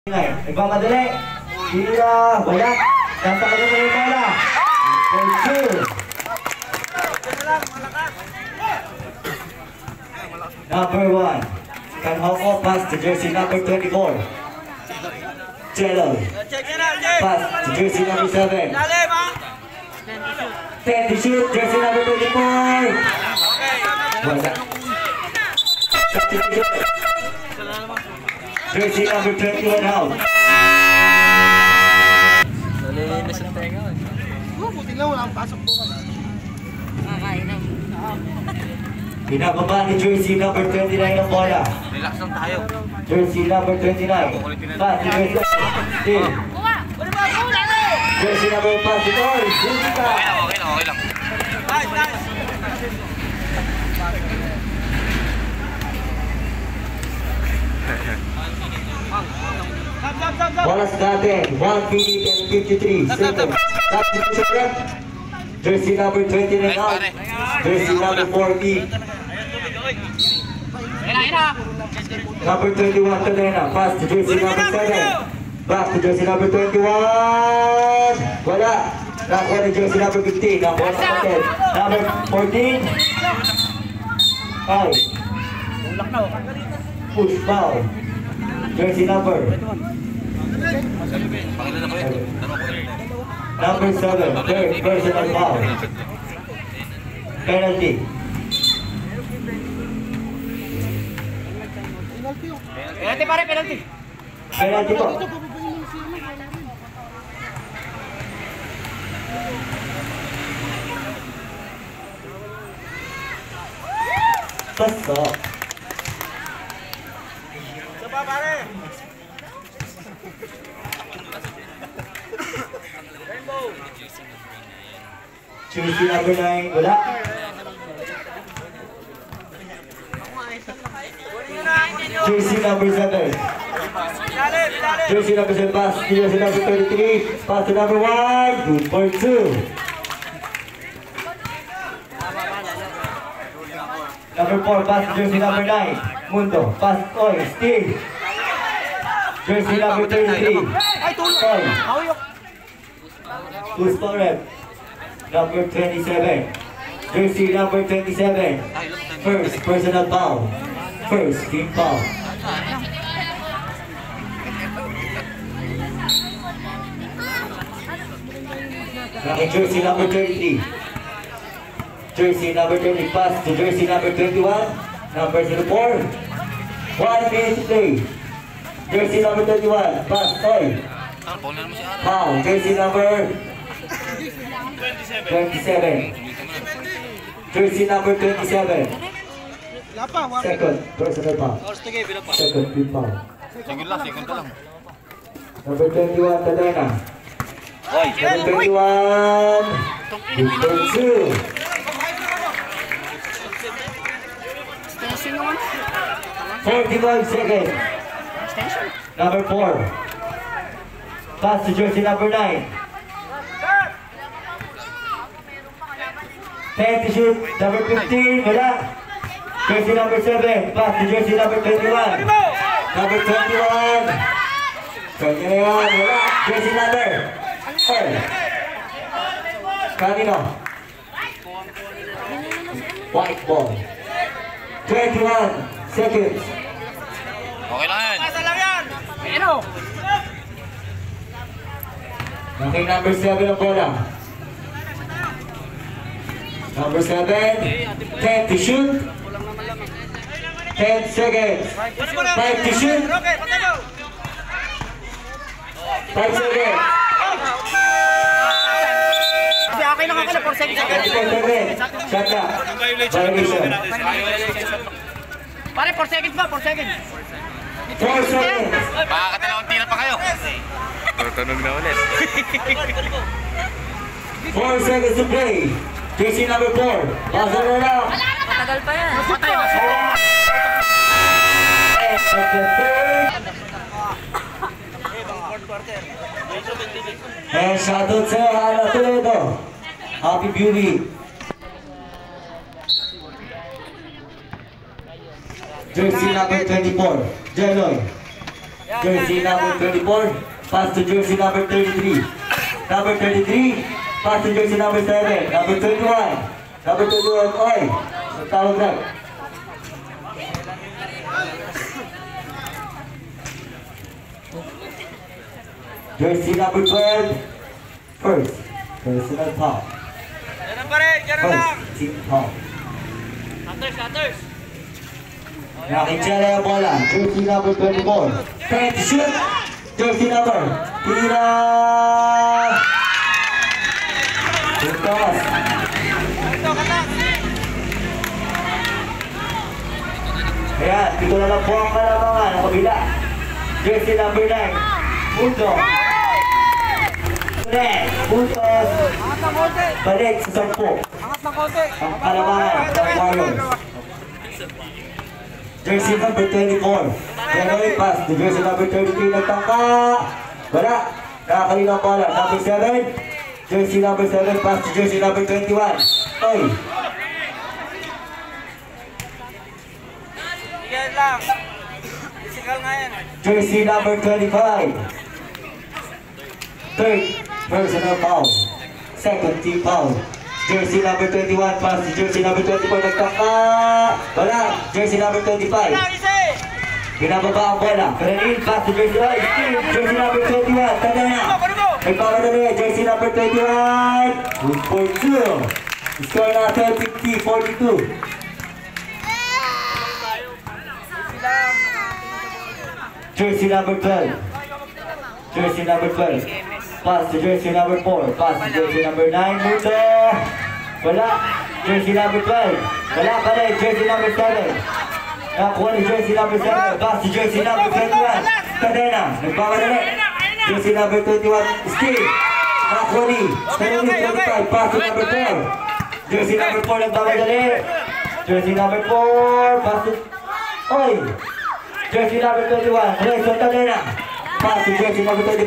Nagmamadali. Tira. Wala. Nasa kanya mo yung bola. Number 1. Can Hoko pass to jersey number 24. Jello. Pass to jersey number 7. 10 to shoot. Jersey number 24. Wala. Substitution. Jersey number 21 out. Nalinis ang tenga. Buti lang, wala akong pasok bukas. Nakakain na. Binababa ni jersey number 29 ang bola. Relax lang tayo. Jersey number 29. Pass to jersey number 15. Jersey number 5. Okay lang. Nice. Bolas natin, 1 minute and 53 seconds. Substitution. Jersey number 29 out. Jersey number 40. Number 21 Tadena. Pass to jersey number 7. Back to jersey number 21. Wala. Nakuha ni jersey number 15. Nakuha natin. Number 14. Foul. Push foul. Jersey number. Number 7, third personal foul. Penalty. Penalty. Penalty po. Pasok. Jersey number 9, wala. Jersey number 7. Jersey number 7 pass. Jersey number 33. Pass to number 1. Good for 2. Number 4 pass to jersey number 9. Mundo. Pass. Oy, steal. Jersey number 33. Oy. Who's correct? Number 27. Jersey number 27. First personal foul. First team foul. Jersey number 33. Jersey number 20. Pass to jersey number 21. Number 04. 1 minute to play. Jersey number 21. Pass. Oy. Foul. Jersey number 27. Jersey number 27. Second personal foul. Second team foul. Second lang. Number 21 Tadena. Number 21. Number 2. 41 seconds. Number 4. Pass to jersey number 9. 10 to shoot. Number 15. Wala. Jersey number 7. Pass to jersey number 21. Number 21. 21. Wala. Jersey number 4. Kanino? White ball. 21 seconds. Okay lang yan. Okay, number 7 ang bola. Number 7. 10 to shoot. 10 seconds. 5 to shoot. 5 seconds. Okay lang 4 seconds. Shut up. Violation. Pare, 4 seconds ba? 4 seconds. 4 seconds. Makakatalawang tira pa kayo. Tunog na ulit. 4 seconds to play. Jersey number 4. Pasa na lang. Matagal pa yan. Patay. And shoutout sa Ana Toledo. Happy Beauty. Jersey number 24, Jeloy. Jersey number 24, pass to jersey number 33. Number 33, pass to jersey number 7. Number 21. Number 21, oy. Tawag na. Jersey number 12, first. Personal foul. Ganun pa rin, ganun lang. First, team foul. Cutters. Nakitsala yung bola. Jersey number 24. Try to shoot. Jersey number. Tira. Tutos. Ayan, dito na lang po ang kalamangan ng kabila. Jersey number 9. Punto. Puntos. Balik sa 10. Ang kalamangan ng Warriors. Jersey number 24. Generate pass to jersey number 33. Nagtangka. Wala. Nakakalina ang bola. Number 7. Jersey number 7. Pass to jersey number 21. Oy. Yan lang. Physical nga yan. Jersey number 25. Third personal foul. Second team foul. Jersey number 21. Pass to jersey number 24. Nagtangka. Wala. Jersey number 25. Binababa ang bola. Karenin, pass to jersey. Oy, jersey number 21. Tanda na. Nagpapadali. Jersey number 21. 2.2. Score natin 50-42. Jersey number 12. Jersey number 12. Pass to jersey number 4. Pass to jersey number 9. Mundo. Wala. Jersey number 12. Wala pa rin. Jersey number 7. Nakakuha ni jersey number 7. Pass to jersey number 21. Cadena. Nagpapadali. Jersey number 21. Steve. Nakakuha ni 25. Pass to number 4. Jersey number 4. Nagpapadali. Jersey number 4. Pass to... Oy. Jersey number 21. Rayson Cadena. Pass to jersey number 24.